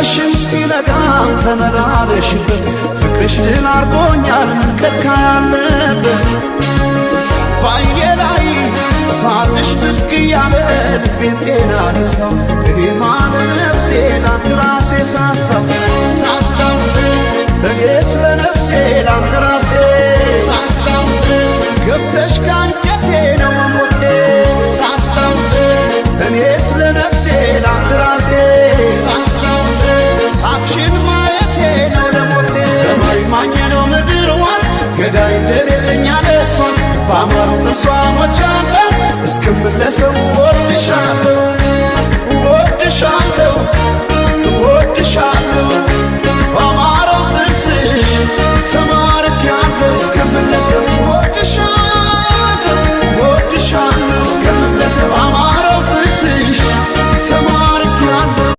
ሲመሽም ሲነጋም ተመላለሽበት ፍቅርሽ ድል አርጎኛል ከካ ያለበት ባየ ላይ ሳቅሽ ብቅ እያለ ልቤን ጤና ነሳው እኔማ ለነፍሴ ላንተ ራሴ ሳሳው እኔ ስለ ነፍሴ ላንተ ራሴ ሳሳው ገብተሽ ካንጀቴ ነው መሞቴ ሳሳው እኔ ስለ ነፍሴ ላንተ ራሴ ሳሳው ሳቅሽን ማየቴ ነው ለሞቴ ሰማይ ማኘ ነው ምድር ዋስ ገዳይ እንደሌለኛ ለሷስ በአማሩ ተስፋ ሞቻለሁ እስክመለሰው